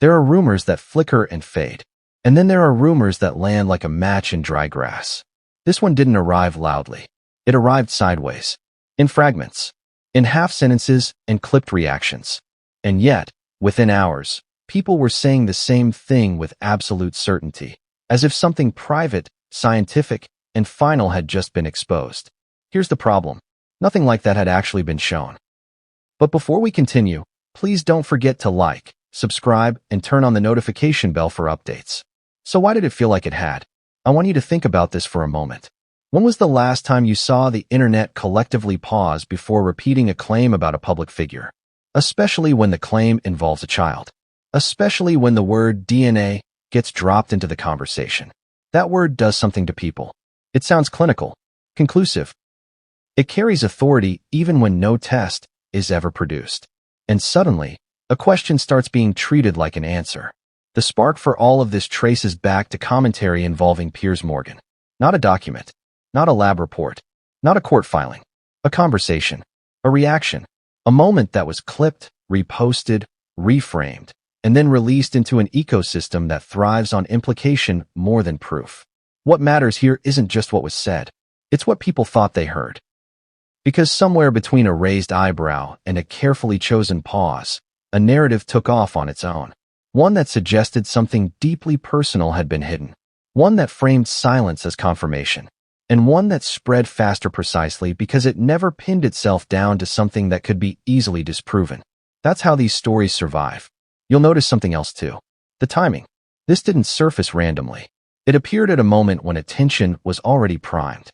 There are rumors that flicker and fade. And then there are rumors that land like a match in dry grass. This one didn't arrive loudly. It arrived sideways. In fragments. In half-sentences and clipped reactions. And yet, within hours, people were saying the same thing with absolute certainty, as if something private, scientific, and final had just been exposed. Here's the problem. Nothing like that had actually been shown. But before we continue, please don't forget to like, subscribe, and turn on the notification bell for updates. So why did it feel like it had? I want you to think about this for a moment. When was the last time you saw the internet collectively pause before repeating a claim about a public figure? Especially when the claim involves a child. Especially when the word DNA gets dropped into the conversation. That word does something to people. It sounds clinical, conclusive. It carries authority even when no test is ever produced. And suddenly, a question starts being treated like an answer. The spark for all of this traces back to commentary involving Piers Morgan. Not a document. Not a lab report. Not a court filing. A conversation. A reaction. A moment that was clipped, reposted, reframed, and then released into an ecosystem that thrives on implication more than proof. What matters here isn't just what was said. It's what people thought they heard. Because somewhere between a raised eyebrow and a carefully chosen pause, a narrative took off on its own. One that suggested something deeply personal had been hidden. One that framed silence as confirmation. And one that spread faster precisely because it never pinned itself down to something that could be easily disproven. That's how these stories survive. You'll notice something else too. The timing. This didn't surface randomly. It appeared at a moment when attention was already primed.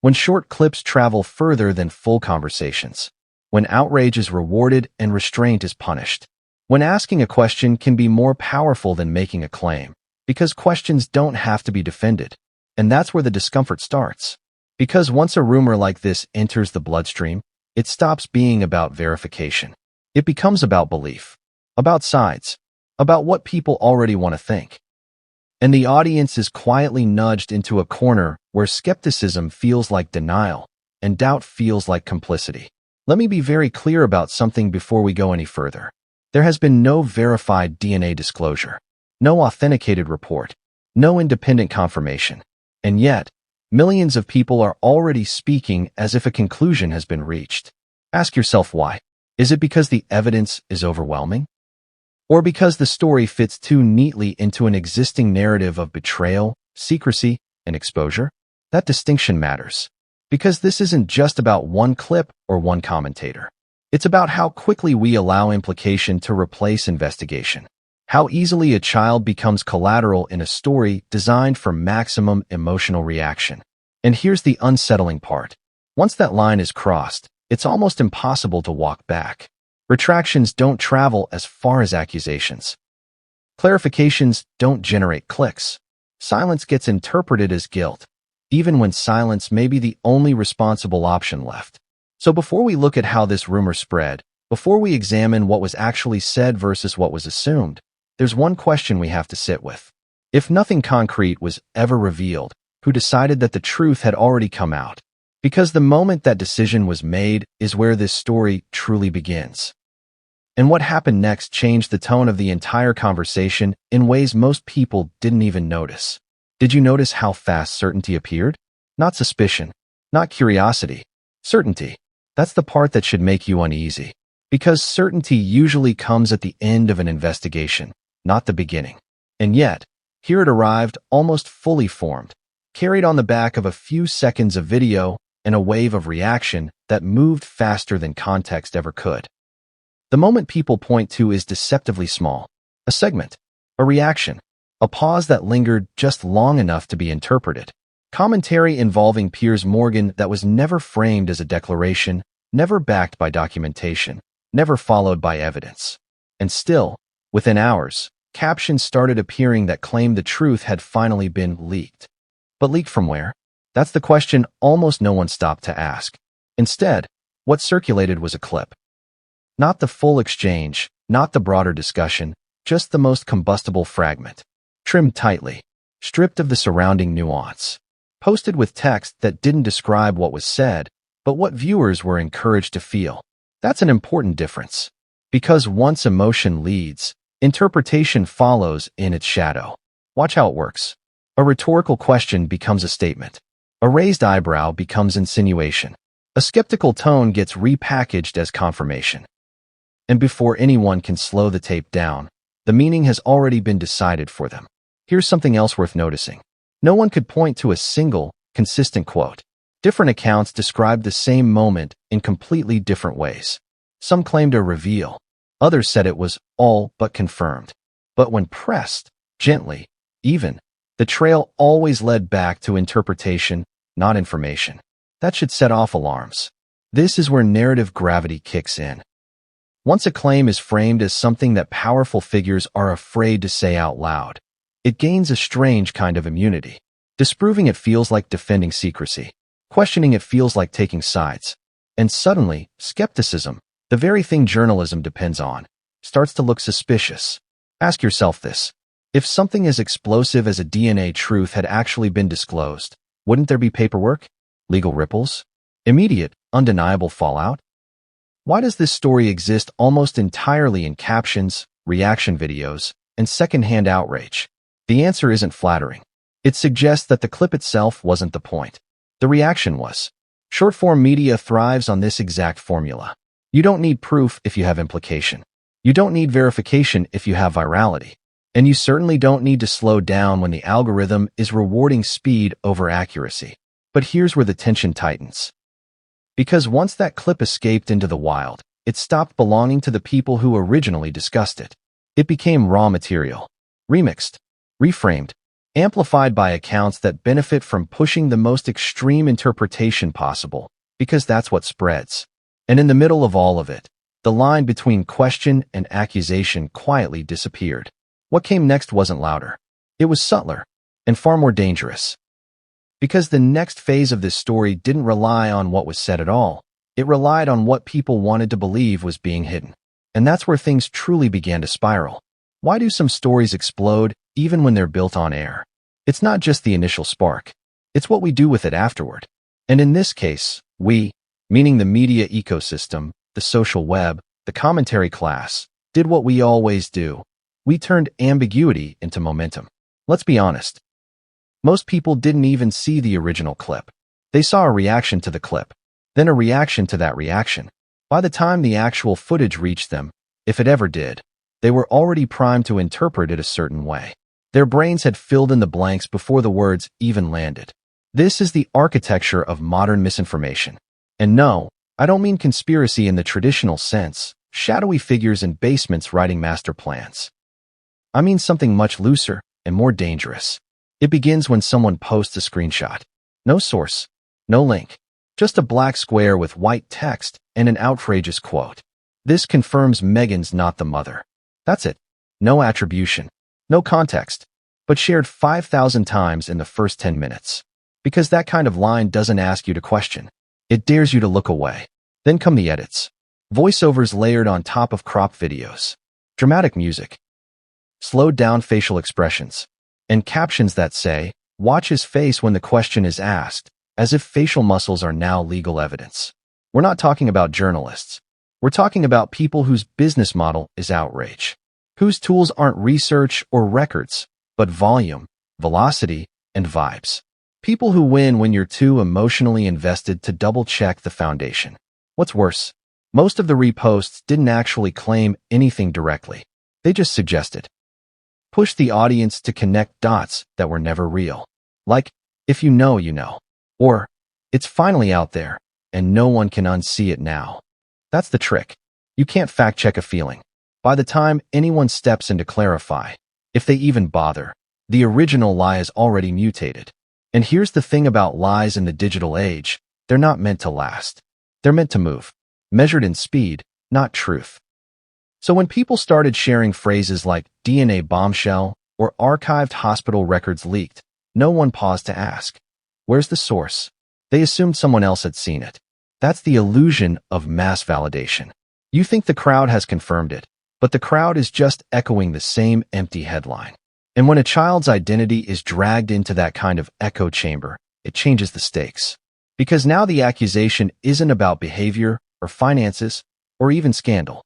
When short clips travel further than full conversations. When outrage is rewarded and restraint is punished. When asking a question can be more powerful than making a claim. Because questions don't have to be defended. And that's where the discomfort starts. Because once a rumor like this enters the bloodstream, it stops being about verification. It becomes about belief. About sides. About what people already want to think. And the audience is quietly nudged into a corner where skepticism feels like denial and doubt feels like complicity. Let me be very clear about something before we go any further. There has been no verified DNA disclosure. No authenticated report. No independent confirmation. And yet, millions of people are already speaking as if a conclusion has been reached. Ask yourself why. Is it because the evidence is overwhelming? Or because the story fits too neatly into an existing narrative of betrayal, secrecy, and exposure? That distinction matters. Because this isn't just about one clip or one commentator. It's about how quickly we allow implication to replace investigation. How easily a child becomes collateral in a story designed for maximum emotional reaction. And here's the unsettling part. Once that line is crossed, it's almost impossible to walk back. Retractions don't travel as far as accusations. Clarifications don't generate clicks. Silence gets interpreted as guilt, even when silence may be the only responsible option left. So before we look at how this rumor spread, before we examine what was actually said versus what was assumed, there's one question we have to sit with. If nothing concrete was ever revealed, who decided that the truth had already come out? Because the moment that decision was made is where this story truly begins. And what happened next changed the tone of the entire conversation in ways most people didn't even notice. Did you notice how fast certainty appeared? Not suspicion, not curiosity. Certainty. That's the part that should make you uneasy. Because certainty usually comes at the end of an investigation, not the beginning. And yet, here it arrived almost fully formed, carried on the back of a few seconds of video and a wave of reaction that moved faster than context ever could. The moment people point to is deceptively small. A segment, a reaction, a pause that lingered just long enough to be interpreted. Commentary involving Piers Morgan that was never framed as a declaration, never backed by documentation, never followed by evidence. And still, within hours, captions started appearing that claimed the truth had finally been leaked. But leaked from where? That's the question almost no one stopped to ask. Instead, what circulated was a clip. Not the full exchange, not the broader discussion, just the most combustible fragment. Trimmed tightly, stripped of the surrounding nuance. Posted with text that didn't describe what was said, but what viewers were encouraged to feel. That's an important difference. Because once emotion leads, Interpretation follows in its shadow. Watch how it works. A rhetorical question becomes a statement. A raised eyebrow becomes insinuation. A skeptical tone gets repackaged as confirmation. And before anyone can slow the tape down, the meaning has already been decided for them. Here's something else worth noticing. No one could point to a single, consistent quote. Different accounts described the same moment in completely different ways. Some claimed a reveal. Others said it was all but confirmed. But when pressed, gently, even, the trail always led back to interpretation, not information. That should set off alarms. This is where narrative gravity kicks in. Once a claim is framed as something that powerful figures are afraid to say out loud, it gains a strange kind of immunity. Disproving it feels like defending secrecy. Questioning it feels like taking sides. And suddenly, skepticism, the very thing journalism depends on, starts to look suspicious. Ask yourself this. If something as explosive as a DNA truth had actually been disclosed, wouldn't there be paperwork? Legal ripples? Immediate, undeniable fallout? Why does this story exist almost entirely in captions, reaction videos, and secondhand outrage? The answer isn't flattering. It suggests that the clip itself wasn't the point. The reaction was. Short-form media thrives on this exact formula. You don't need proof if you have implication. You don't need verification if you have virality. And you certainly don't need to slow down when the algorithm is rewarding speed over accuracy. But here's where the tension tightens. Because once that clip escaped into the wild, it stopped belonging to the people who originally discussed it. It became raw material, remixed, reframed, amplified by accounts that benefit from pushing the most extreme interpretation possible, because that's what spreads. And in the middle of all of it, the line between question and accusation quietly disappeared. What came next wasn't louder. It was subtler and far more dangerous. Because the next phase of this story didn't rely on what was said at all. It relied on what people wanted to believe was being hidden. And that's where things truly began to spiral. Why do some stories explode even when they're built on air? It's not just the initial spark. It's what we do with it afterward. And in this case, we, meaning the media ecosystem, the social web, the commentary class, did what we always do. We turned ambiguity into momentum. Let's be honest. Most people didn't even see the original clip. They saw a reaction to the clip, then a reaction to that reaction. By the time the actual footage reached them, if it ever did, they were already primed to interpret it a certain way. Their brains had filled in the blanks before the words even landed. This is the architecture of modern misinformation. And no, I don't mean conspiracy in the traditional sense, shadowy figures in basements writing master plans. I mean something much looser and more dangerous. It begins when someone posts a screenshot. No source, no link, just a black square with white text and an outrageous quote. This confirms Meghan's not the mother. That's it. No attribution, no context, but shared 5,000 times in the first 10 minutes. Because that kind of line doesn't ask you to question. It dares you to look away. Then come the edits. Voiceovers layered on top of crop videos. Dramatic music. Slowed down facial expressions. And captions that say, watch his face when the question is asked, as if facial muscles are now legal evidence. We're not talking about journalists. We're talking about people whose business model is outrage. Whose tools aren't research or records, but volume, velocity, and vibes. People who win when you're too emotionally invested to double-check the foundation. What's worse, most of the reposts didn't actually claim anything directly. They just suggested. Push the audience to connect dots that were never real. Like, if you know, you know. Or, it's finally out there, and no one can unsee it now. That's the trick. You can't fact-check a feeling. By the time anyone steps in to clarify, if they even bother, the original lie is already mutated. And here's the thing about lies in the digital age, they're not meant to last. They're meant to move, measured in speed, not truth. So when people started sharing phrases like DNA bombshell or archived hospital records leaked, no one paused to ask, where's the source? They assumed someone else had seen it. That's the illusion of mass validation. You think the crowd has confirmed it, but the crowd is just echoing the same empty headline. And when a child's identity is dragged into that kind of echo chamber, it changes the stakes. Because now the accusation isn't about behavior or finances or even scandal.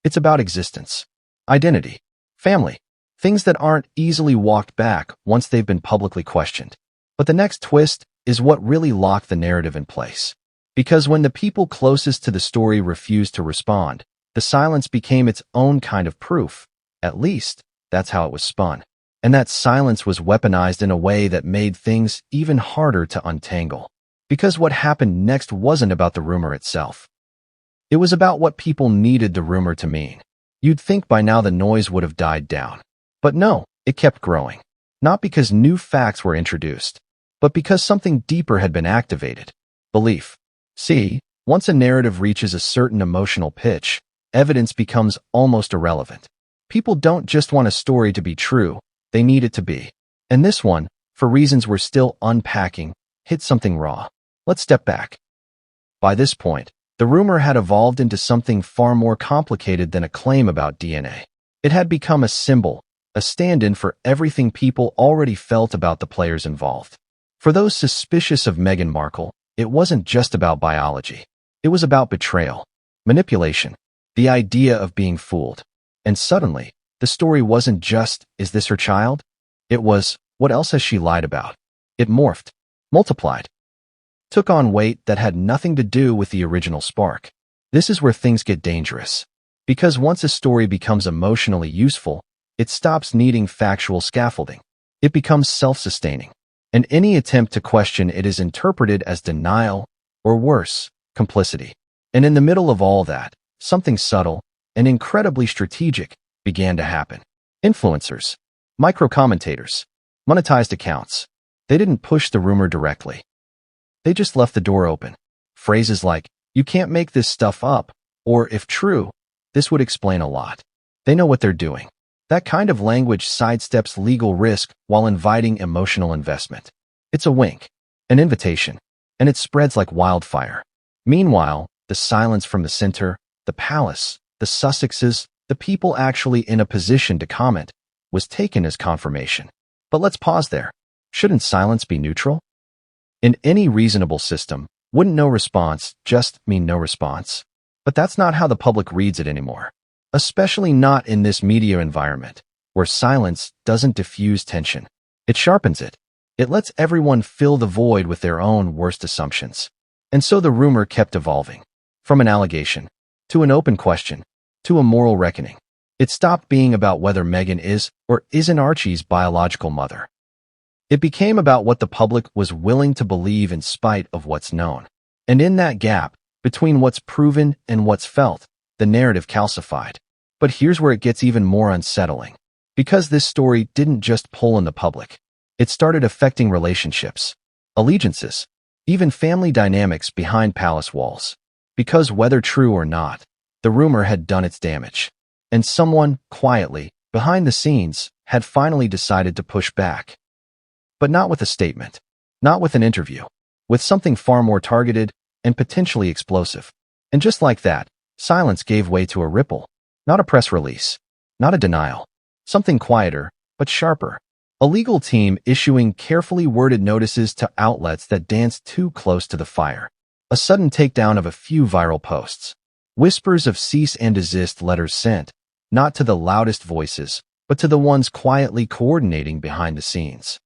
It's about existence, identity, family. Things that aren't easily walked back once they've been publicly questioned. But the next twist is what really locked the narrative in place. Because when the people closest to the story refused to respond, the silence became its own kind of proof. At least, that's how it was spun. And that silence was weaponized in a way that made things even harder to untangle. Because what happened next wasn't about the rumor itself. It was about what people needed the rumor to mean. You'd think by now the noise would have died down. But no, it kept growing. Not because new facts were introduced, but because something deeper had been activated. Belief. See, once a narrative reaches a certain emotional pitch, evidence becomes almost irrelevant. People don't just want a story to be true, they need it to be. And this one, for reasons we're still unpacking, hit something raw. Let's step back. By this point, the rumor had evolved into something far more complicated than a claim about DNA. It had become a symbol, a stand-in for everything people already felt about the players involved. For those suspicious of Meghan Markle, it wasn't just about biology. It was about betrayal, manipulation, the idea of being fooled. And suddenly, the story wasn't just, is this her child? It was, what else has she lied about? It morphed, multiplied, took on weight that had nothing to do with the original spark. This is where things get dangerous. Because once a story becomes emotionally useful, it stops needing factual scaffolding. It becomes self-sustaining. And any attempt to question it is interpreted as denial, or worse, complicity. And in the middle of all that, something subtle and incredibly strategic began to happen. Influencers, micro-commentators, monetized accounts. They didn't push the rumor directly. They just left the door open. Phrases like, you can't make this stuff up, or if true, this would explain a lot. They know what they're doing. That kind of language sidesteps legal risk while inviting emotional investment. It's a wink, an invitation, and it spreads like wildfire. Meanwhile, the silence from the center, the palace, the Sussexes, the people actually in a position to comment, was taken as confirmation. But let's pause there. Shouldn't silence be neutral? In any reasonable system, wouldn't no response just mean no response? But that's not how the public reads it anymore. Especially not in this media environment, where silence doesn't diffuse tension. It sharpens it. It lets everyone fill the void with their own worst assumptions. And so the rumor kept evolving. From an allegation, to an open question, to a moral reckoning. It stopped being about whether Meghan is or isn't Archie's biological mother. It became about what the public was willing to believe in spite of what's known. And in that gap, between what's proven and what's felt, the narrative calcified. But here's where it gets even more unsettling. Because this story didn't just pull in the public. It started affecting relationships, allegiances, even family dynamics behind palace walls. Because whether true or not, the rumor had done its damage. And someone, quietly, behind the scenes, had finally decided to push back. But not with a statement, not with an interview, with something far more targeted and potentially explosive. And just like that, silence gave way to a ripple, not a press release, not a denial, something quieter, but sharper. A legal team issuing carefully worded notices to outlets that danced too close to the fire. A sudden takedown of a few viral posts. Whispers of cease and desist letters sent, not to the loudest voices, but to the ones quietly coordinating behind the scenes.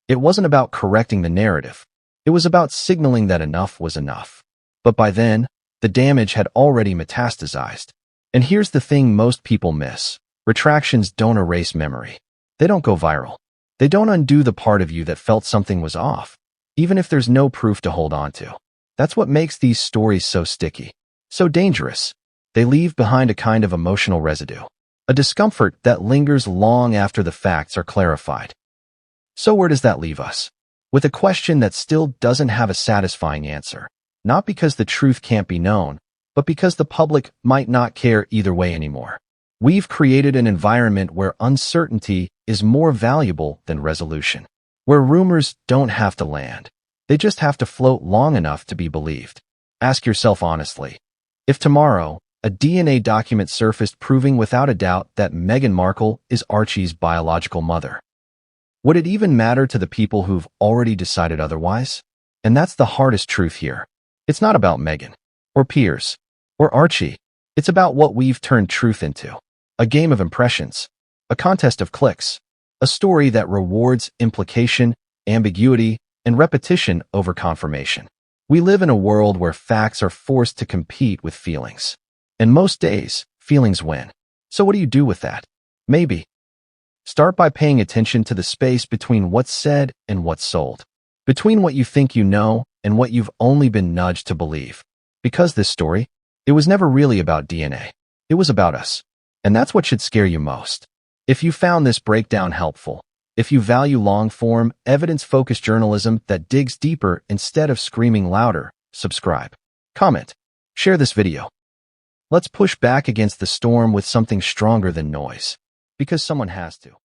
It wasn't about correcting the narrative. It was about signaling that enough was enough. But by then, the damage had already metastasized. And here's the thing most people miss. Retractions don't erase memory. They don't go viral. They don't undo the part of you that felt something was off, even if there's no proof to hold on to. That's what makes these stories so sticky, so dangerous. They leave behind a kind of emotional residue, a discomfort that lingers long after the facts are clarified. So where does that leave us? With a question that still doesn't have a satisfying answer. Not because the truth can't be known, but because the public might not care either way anymore. We've created an environment where uncertainty is more valuable than resolution, where rumors don't have to land. They just have to float long enough to be believed. Ask yourself honestly, if tomorrow a DNA document surfaced proving without a doubt that Meghan Markle is Archie's biological mother, would it even matter to the people who've already decided otherwise? And that's the hardest truth here. It's not about Meghan, or Piers, or Archie. It's about what we've turned truth into. A game of impressions. a contest of clicks, a story that rewards implication, ambiguity, and repetition over confirmation. We live in a world where facts are forced to compete with feelings. And most days, feelings win. So what do you do with that? Maybe start by paying attention to the space between what's said and what's sold, between what you think you know and what you've only been nudged to believe. Because this story, it was never really about DNA. It was about us. And that's what should scare you most. If you found this breakdown helpful, if you value long-form, evidence-focused journalism that digs deeper instead of screaming louder, subscribe, comment, share this video. Let's push back against the storm with something stronger than noise. Because someone has to.